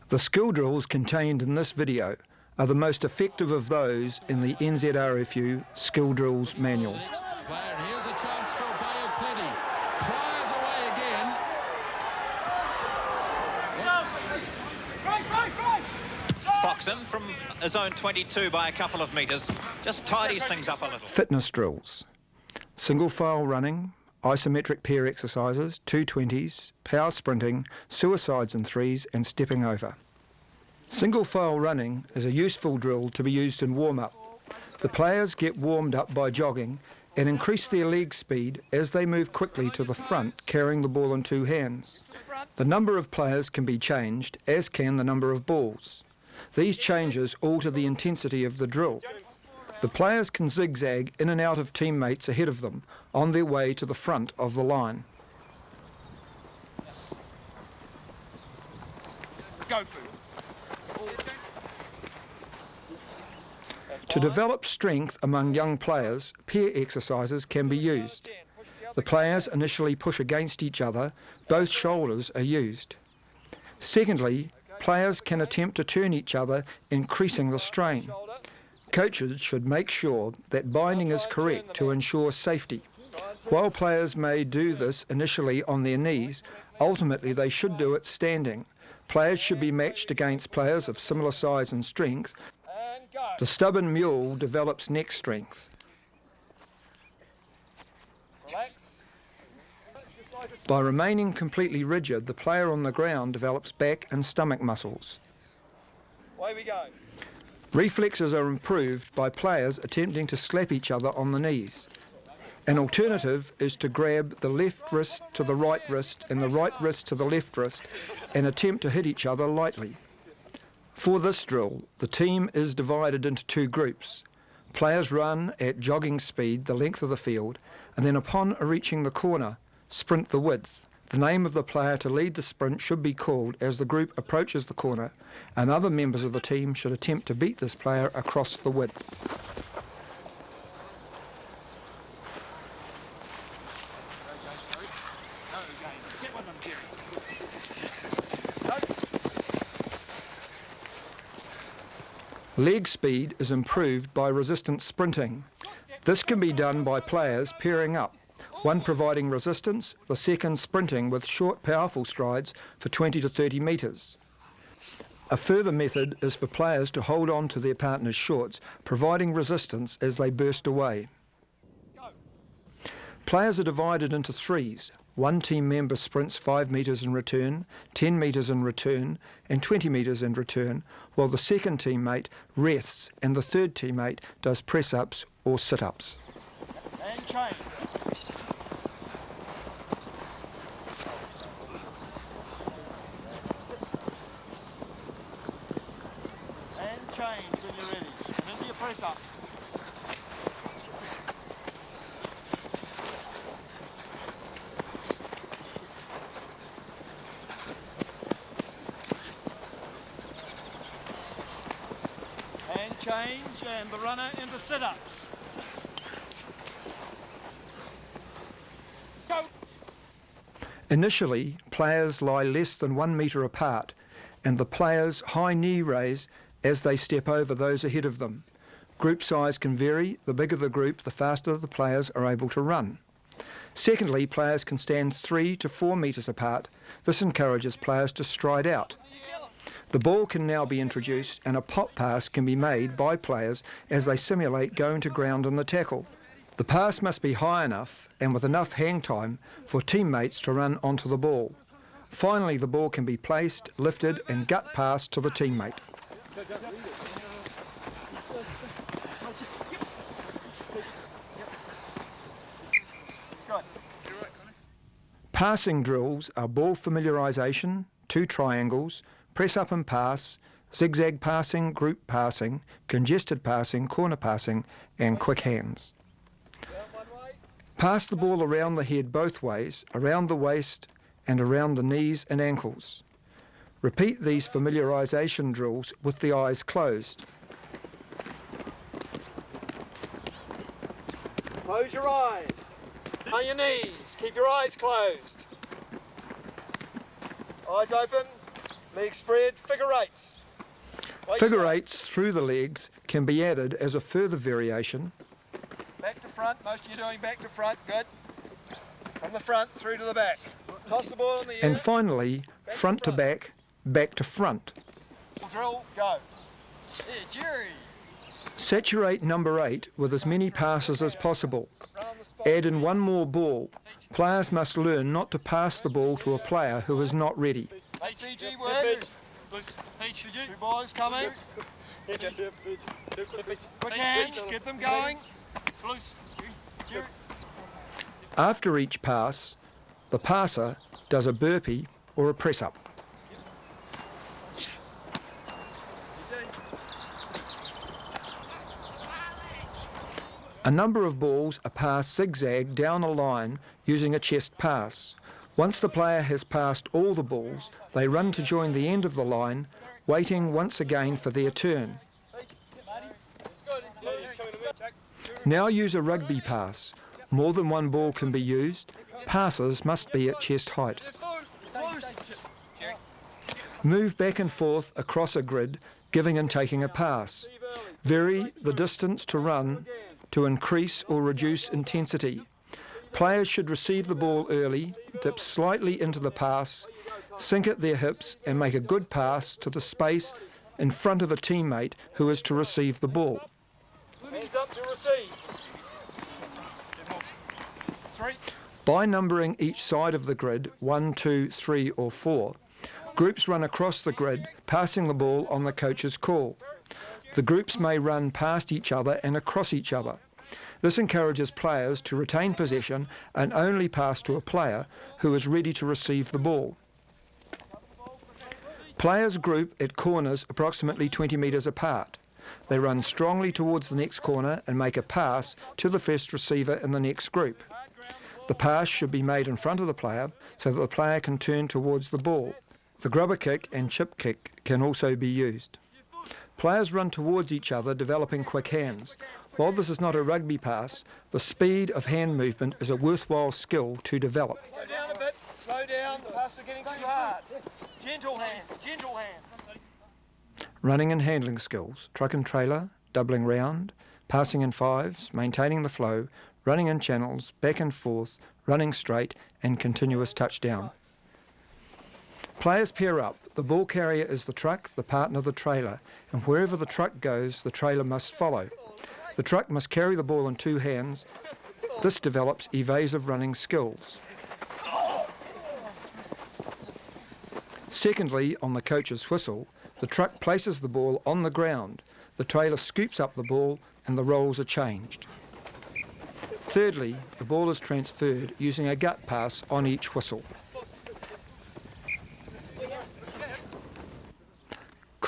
The skill drills contained in this video are the most effective of those in the NZRFU Skill Drills Manual. Next player, and here's a chance for a Bay of Plenty. Tries away again. Foxon from his own 22 by a couple of metres. Just tidies things up a little. Fitness drills. Single file running, isometric pair exercises, 220s, power sprinting, suicides in threes and stepping over. Single file running is a useful drill to be used in warm-up. The players get warmed up by jogging and increase their leg speed as they move quickly to the front carrying the ball in two hands. The number of players can be changed, as can the number of balls. These changes alter the intensity of the drill. The players can zigzag in and out of teammates ahead of them on their way to the front of the line. Go for it. To develop strength among young players, pair exercises can be used. The players initially push against each other, both shoulders are used. Secondly, players can attempt to turn each other, increasing the strain. Coaches should make sure that binding is correct to ensure safety. While players may do this initially on their knees, ultimately they should do it standing. Players should be matched against players of similar size and strength. The stubborn mule develops neck strength. By remaining completely rigid, the player on the ground develops back and stomach muscles. Away we go. Reflexes are improved by players attempting to slap each other on the knees. An alternative is to grab the left wrist to the right wrist and the right wrist to the left wrist and attempt to hit each other lightly. For this drill, the team is divided into two groups. Players run at jogging speed the length of the field and then upon reaching the corner, sprint the width. The name of the player to lead the sprint should be called as the group approaches the corner, and other members of the team should attempt to beat this player across the width. Leg speed is improved by resistance sprinting. This can be done by players pairing up, one providing resistance, the second sprinting with short, powerful strides for 20 to 30 metres. A further method is for players to hold on to their partner's shorts, providing resistance as they burst away. Players are divided into threes. One team member sprints 5 metres in return, 10 metres in return, and 20 metres in return, while the second teammate rests and the third teammate does press-ups or sit-ups. And change. And change when you're ready. And into your press-ups. And change, and the runner into sit-ups. Go! Initially, players lie less than 1 metre apart, and the players high knee raise as they step over those ahead of them. Group size can vary. The bigger the group, the faster the players are able to run. Secondly, players can stand 3 to 4 metres apart. This encourages players to stride out. The ball can now be introduced and a pop pass can be made by players as they simulate going to ground in the tackle. The pass must be high enough and with enough hang time for teammates to run onto the ball. Finally, the ball can be placed, lifted and gut passed to the teammate. Passing drills are ball familiarisation, 2 triangles, press up and pass, zigzag passing, group passing, congested passing, corner passing and quick hands. Pass the ball around the head both ways, around the waist and around the knees and ankles. Repeat these familiarisation drills with the eyes closed. Close your eyes. On your knees. Keep your eyes closed. Eyes open. Leg spread, figure eights. Figure eights through the legs can be added as a further variation, Back to front, most of you doing back to front, good. From the front through to the back. Toss the ball in the air. and finally front to back, back to front. Drill, go. Yeah, Jerry. Saturate number 8 with as many passes as possible. Add in one more ball. Players must learn not to pass the ball to a player who is not ready. Hey, Fiji, work. Two boys coming. Quick hands, get them going. After each pass, the passer does a burpee or a press-up. A number of balls are passed zigzag down a line using a chest pass. Once the player has passed all the balls, they run to join the end of the line, waiting once again for their turn. Now use a rugby pass. More than one ball can be used. Passes must be at chest height. Move back and forth across a grid, giving and taking a pass. Vary the distance to run to increase or reduce intensity. Players should receive the ball early, dip slightly into the pass, sink at their hips and make a good pass to the space in front of a teammate who is to receive the ball. Hands up to receive. Three. By numbering each side of the grid, 1, 2, 3 or 4, groups run across the grid, passing the ball on the coach's call. The groups may run past each other and across each other. This encourages players to retain possession and only pass to a player who is ready to receive the ball. Players group at corners approximately 20 metres apart. They run strongly towards the next corner and make a pass to the first receiver in the next group. The pass should be made in front of the player so that the player can turn towards the ball. The grubber kick and chip kick can also be used. Players run towards each other, developing quick hands. While this is not a rugby pass, the speed of hand movement is a worthwhile skill to develop. Slow down a bit, slow down, the passes are getting too hard. Gentle hands, gentle hands. Running and handling skills, truck and trailer, doubling round, passing in fives, maintaining the flow, running in channels, back and forth, running straight and continuous touchdown. Players pair up. The ball carrier is the truck, the partner the trailer, and wherever the truck goes, the trailer must follow. The truck must carry the ball in two hands. This develops evasive running skills. Secondly, on the coach's whistle, the truck places the ball on the ground. The trailer scoops up the ball and the roles are changed. Thirdly, the ball is transferred using a gut pass on each whistle.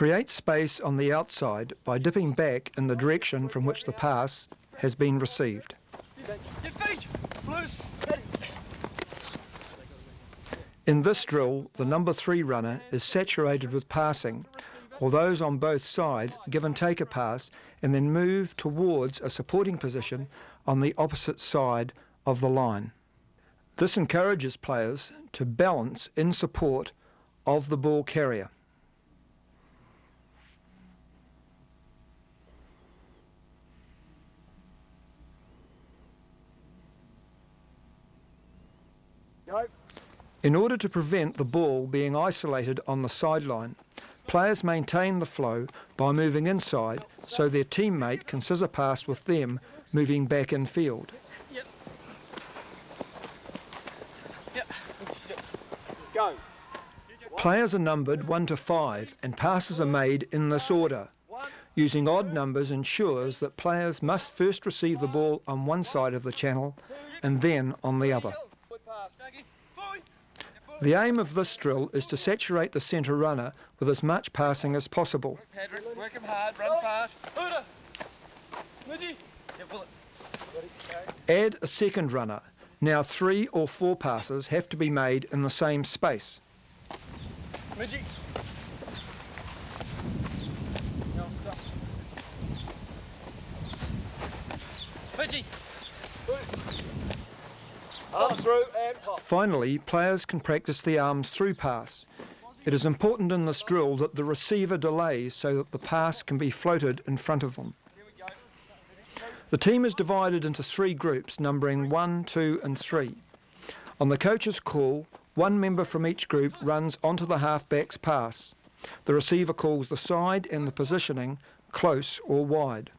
Create space on the outside by dipping back in the direction from which the pass has been received. In this drill, the number 3 runner is saturated with passing, while those on both sides give and take a pass and then move towards a supporting position on the opposite side of the line. This encourages players to balance in support of the ball carrier. In order to prevent the ball being isolated on the sideline, players maintain the flow by moving inside so their teammate can scissor pass with them moving back in field. Go. Players are numbered 1 to 5 and passes are made in this order. Using odd numbers ensures that players must first receive the ball on one side of the channel and then on the other. The aim of this drill is to saturate the centre runner with as much passing as possible. Patrick, work him hard, run fast. Add a second runner. Now 3 or 4 passes have to be made in the same space. Arms through and hop. Finally, players can practice the arms through pass. It is important in this drill that the receiver delays so that the pass can be floated in front of them. The team is divided into 3 groups numbering 1, 2 and 3. On the coach's call, one member from each group runs onto the halfback's pass. The receiver calls the side and the positioning close or wide.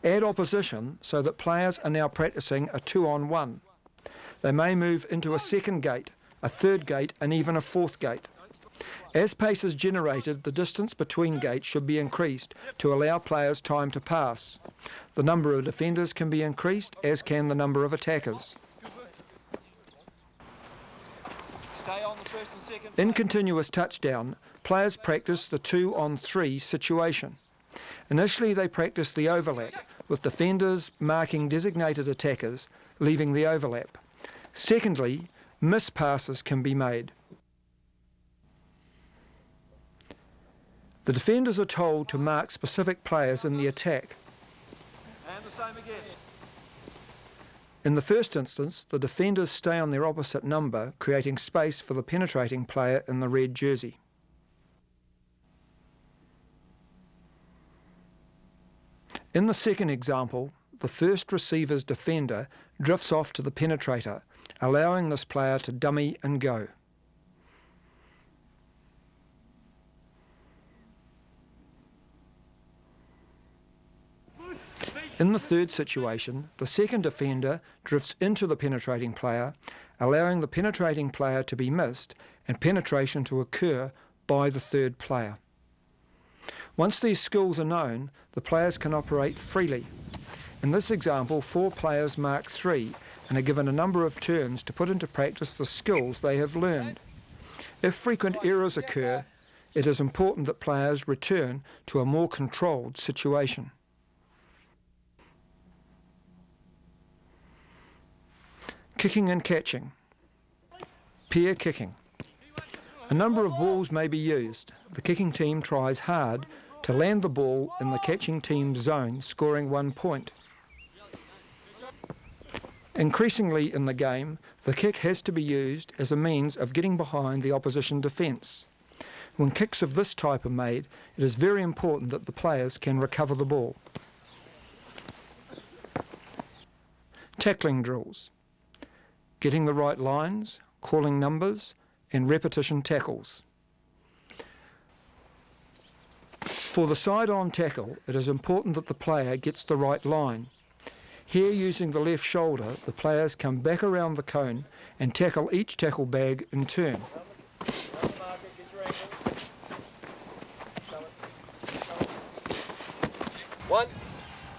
Add opposition so that players are now practicing a 2-on-1. They may move into a second gate, a third gate and even a fourth gate. As pace is generated, the distance between gates should be increased to allow players time to pass. The number of defenders can be increased, as can the number of attackers. In continuous touchdown, players practice the 2-on-3 situation. Initially they practice the overlap, with defenders marking designated attackers, leaving the overlap. Secondly, miss passes can be made. The defenders are told to mark specific players in the attack. And the same again. In the first instance, the defenders stay on their opposite number, creating space for the penetrating player in the red jersey. In the second example, the first receiver's defender drifts off to the penetrator, allowing this player to dummy and go. In the third situation, the second defender drifts into the penetrating player, allowing the penetrating player to be missed and penetration to occur by the third player. Once these skills are known, the players can operate freely. In this example, 4 players mark 3 and are given a number of turns to put into practice the skills they have learned. If frequent errors occur, it is important that players return to a more controlled situation. Kicking and catching. Pair kicking. A number of balls may be used. The kicking team tries hard to land the ball in the catching team's zone, scoring 1 point. Increasingly in the game, the kick has to be used as a means of getting behind the opposition defence. When kicks of this type are made, it is very important that the players can recover the ball. Tackling drills. Getting the right lines, calling numbers, and repetition tackles. For the side-on tackle, it is important that the player gets the right line. Here, using the left shoulder, the players come back around the cone and tackle each tackle bag in turn. 1,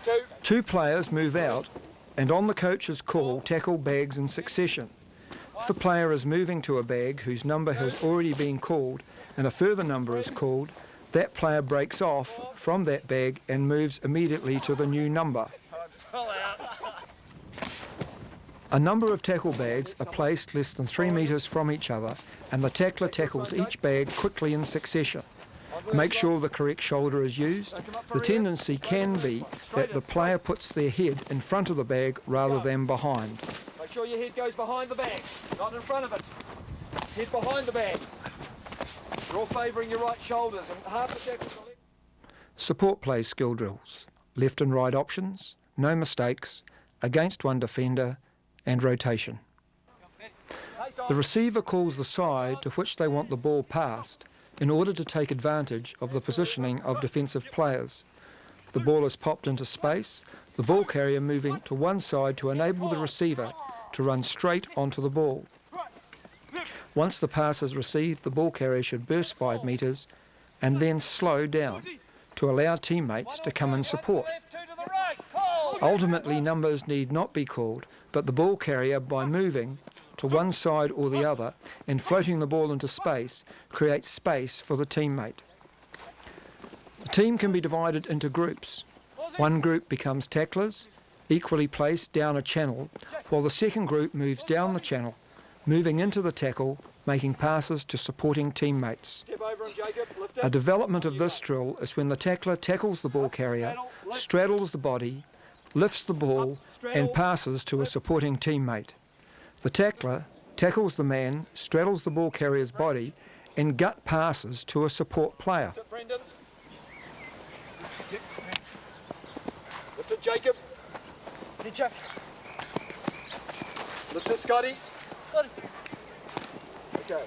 2. 2 players move out and on the coach's call tackle bags in succession. If a player is moving to a bag whose number has already been called and a further number is called, that player breaks off from that bag and moves immediately to the new number. A number of tackle bags are placed less than 3 metres from each other and the tackler tackles each bag quickly in succession. Make sure the correct shoulder is used. The tendency can be that the player puts their head in front of the bag rather than behind. Make sure your head goes behind the bag, not in front of it. Head behind the bag. You're all favouring your right shoulders and half the tackles are left. Support play skill drills. Left and right options, no mistakes, against one defender and rotation. The receiver calls the side to which they want the ball passed in order to take advantage of the positioning of defensive players. The ball is popped into space, the ball carrier moving to one side to enable the receiver to run straight onto the ball. Once the pass is received, the ball carrier should burst 5 metres and then slow down to allow teammates to come and support. Ultimately, numbers need not be called, but the ball carrier, by moving to one side or the other and floating the ball into space, creates space for the teammate. The team can be divided into groups. One group becomes tacklers, equally placed down a channel, while the second group moves down the channel, moving into the tackle, making passes to supporting teammates. A development of this drill is when the tackler tackles the ball carrier, straddles the body, lifts the ball and passes to a supporting teammate. The tackler tackles the man, straddles the ball carrier's body and gut passes to a support player. Lift it, Brendan. Lift it, Jacob. Lift it, Scotty. Okay.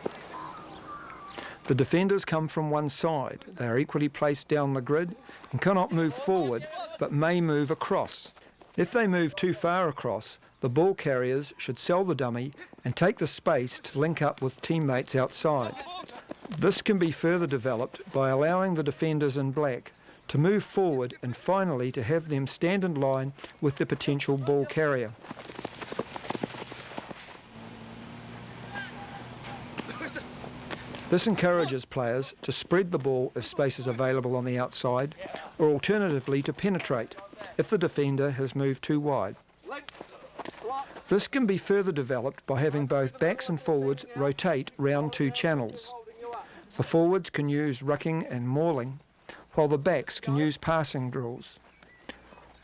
The defenders come from one side. They are equally placed down the grid and cannot move forward, but may move across. If they move too far across, the ball carriers should sell the dummy and take the space to link up with teammates outside. This can be further developed by allowing the defenders in black to move forward and finally to have them stand in line with the potential ball carrier. This encourages players to spread the ball if space is available on the outside, or alternatively to penetrate if the defender has moved too wide. This can be further developed by having both backs and forwards rotate round two channels. The forwards can use rucking and mauling, while the backs can use passing drills.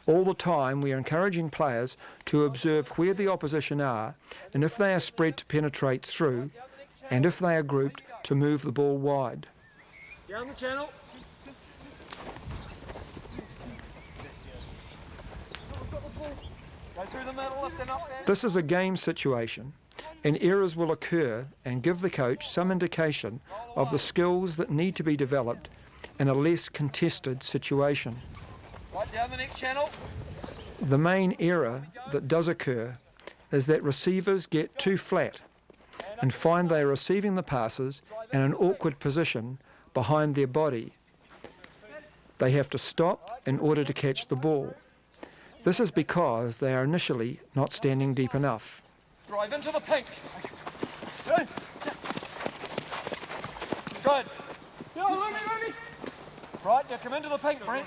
All the time we are encouraging players to observe where the opposition are and if they are spread to penetrate through, and if they are grouped to move the ball wide. Down the channel. Go through the middle, lift it up there. This is a game situation, and errors will occur and give the coach some indication of the skills that need to be developed in a less contested situation. Right down the next channel. The main error that does occur is that receivers get too flat and find they are receiving the passes in an awkward position behind their body. They have to stop in order to catch the ball. This is because they are initially not standing deep enough. Drive into the pink. Good. Good. Right, now come into the pink, Brent.